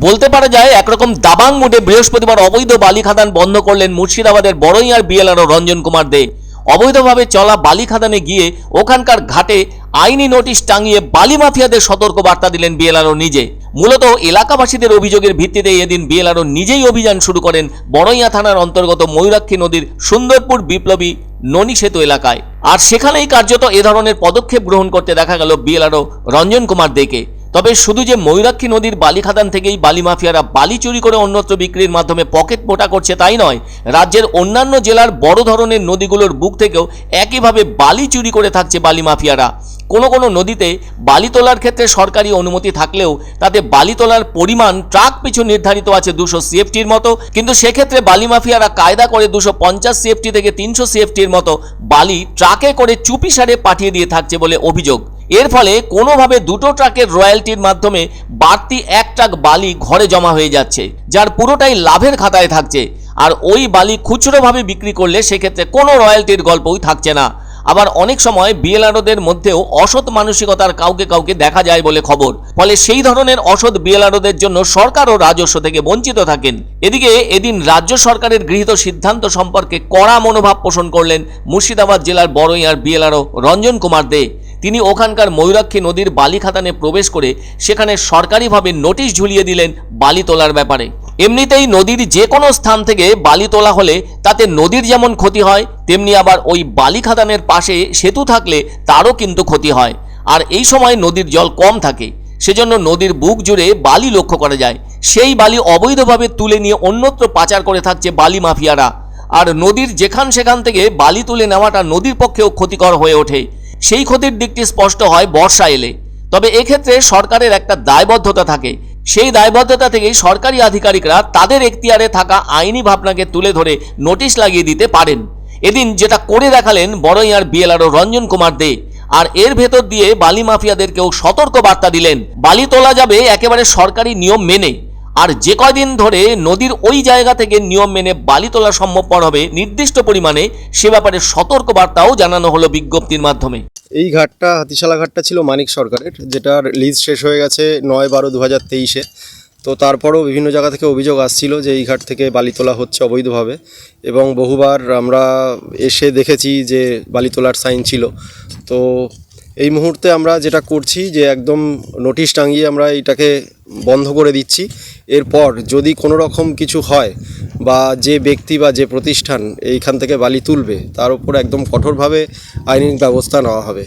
বলতে পারা যায় একরকম দাবাং মুডে বৃহস্পতিবার অবৈধ বালি খাদান বন্ধ করলেন মুর্শিদাবাদের বড়ইয়ার বিএলআরও রঞ্জন কুমার দে। অবৈধভাবে চলা বালি খাদানে গিয়ে ওখানকার ঘাটে আইনি নোটিশ টাঙিয়ে বালি মাফিয়াদের সতর্ক বার্তা দিলেন বিএলআরও নিজে। মূলত এলাকাবাসীদের অভিযোগের ভিত্তিতে এদিন বিএলআরও নিজেই অভিযান শুরু করেন বড়ইয়া থানার অন্তর্গত ময়ূরাক্ষী নদীর সুন্দরপুর বিপ্লবী ননী সেতু এলাকায়। আর সেখানেই কার্যত এ ধরনের পদক্ষেপ গ্রহণ করতে দেখা গেল বিএলআরও রঞ্জন কুমার দেকে। তবে শুধু যে ময়ূরাক্ষী নদীর বালি খাদান থেকেই বালি মাফিয়ারা বালি চুরি করে অন্যত্র বিক্রির মাধ্যমে পকেট মোটা করছে তাই নয়, রাজ্যের অন্যান্য জেলার বড় ধরনের নদীগুলোর বুক থেকেও একইভাবে বালি চুরি করে থাকছে বালি মাফিয়ারা। কোনো কোনো নদীতে বালি তোলার ক্ষেত্রে সরকারি অনুমতি থাকলেও তাতে বালি তোলার পরিমাণ ট্রাক পিছু নির্ধারিত আছে 200 সিএফটির মতো, কিন্তু সেক্ষেত্রে বালি মাফিয়ারা কায়দা করে 250 সিএফটি থেকে 300 সিএফটির মতো বালি ট্রাকে করে চুপিসারে পাঠিয়ে দিয়ে থাকছে বলে অভিযোগ। এর ফলে কোনোভাবে দুটো ট্রাকের রয়্যালটির মাধ্যমে বাড়তি 1 ট্রাক বালি ঘরে জমা হয়ে যাচ্ছে, যার পুরোটাই লাভের খাতায় থাকছে। আর ওই বালি খুচরোভাবে বিক্রি করলে সেক্ষেত্রে কোনো রয়্যালটির গল্পই থাকছে না। আবার অনেক সময় বিএলআরওদের মধ্যেও অসৎ মানসিকতার কাউকে কাউকে দেখা যায় বলে খবর। ফলে সেই ধরনের অসৎ বিএলআরওদের জন্য সরকারও রাজস্ব থেকে বঞ্চিত থাকেন। এদিকে এদিন রাজ্য সরকারের গৃহীত সিদ্ধান্ত সম্পর্কে কড়া মনোভাব পোষণ করলেন মুর্শিদাবাদ জেলার বড়ইয়ার বিএলআরও রঞ্জন কুমার দে। তিনি ওখানকার ময়ূরাক্ষী নদীর বালি খাদানে প্রবেশ করে সেখানে সরকারিভাবে নোটিশ ঝুলিয়ে দিলেন বালি তোলার ব্যাপারে। এমনিতেই নদীর যে কোনো স্থান থেকে বালি তোলা হলে তাতে নদীর যেমন ক্ষতি হয়, তেমনি আবার ওই বালি খাদানের পাশে সেতু থাকলে তারও কিন্তু ক্ষতি হয়। আর এই সময় নদীর জল কম থাকে, সেজন্য নদীর বুক জুড়ে বালি লক্ষ্য করা যায়। সেই বালি অবৈধভাবে তুলে নিয়ে অন্যত্র পাচার করে থাকছে বালি মাফিয়ারা। আর নদীর যেখান সেখান থেকে বালি তুলে নেওয়াটা নদীর পক্ষেও ক্ষতিকর হয়ে ওঠে। সেই ক্ষতির দিকটি স্পষ্ট হয় বর্ষা এলে। তবে এক্ষেত্রে সরকারের একটা দায়বদ্ধতা থাকে, সেই দায়বদ্ধতা থেকেই সরকারি আধিকারিকরা তাদের এখতিয়ারে থাকা আইনি ভাবনাকে তুলে ধরে নোটিশ লাগিয়ে দিতে পারেন। এদিন যেটা করে দেখালেন বড়ইয়ার বিএলআরও রঞ্জন কুমার দে। আর এর ভেতর দিয়ে বালি মাফিয়াদেরকেও সতর্ক বার্তা দিলেন, বালি তোলা যাবে একেবারে সরকারি নিয়ম মেনে। আর যে কয়দিন ধরে নদীর ওই জায়গা থেকে নিয়ম মেনে বালি তোলা সম্ভবপর হবে নির্দিষ্ট পরিমাণে, সে ব্যাপারে সতর্ক বার্তাও জানানো হলো বিজ্ঞপ্তির মাধ্যমে। এই ঘাটটা হাতিশালা ঘাটটা ছিল মানিক সরকারের, যেটার লিজ শেষ হয়ে গেছে 9/12/2023-এ। তো তারপরও বিভিন্ন জায়গা থেকে অভিযোগ আসছিল যে এই ঘাট থেকে বালি তোলা হচ্ছে অবৈধভাবে, এবং বহুবার আমরা এসে দেখেছি যে বালি তোলার সাইন ছিল। তো এই মুহূর্তে আমরা যেটা করছি যে একদম নোটিশ টাঙিয়ে আমরা এটাকে বন্ধ করে দিচ্ছি। এরপর যদি কোনো রকম কিছু হয় বা যে ব্যক্তি বা যে প্রতিষ্ঠান এইখান থেকে বালি তুলবে তার উপর একদম কঠোরভাবে আইনি ব্যবস্থা নেওয়া হবে।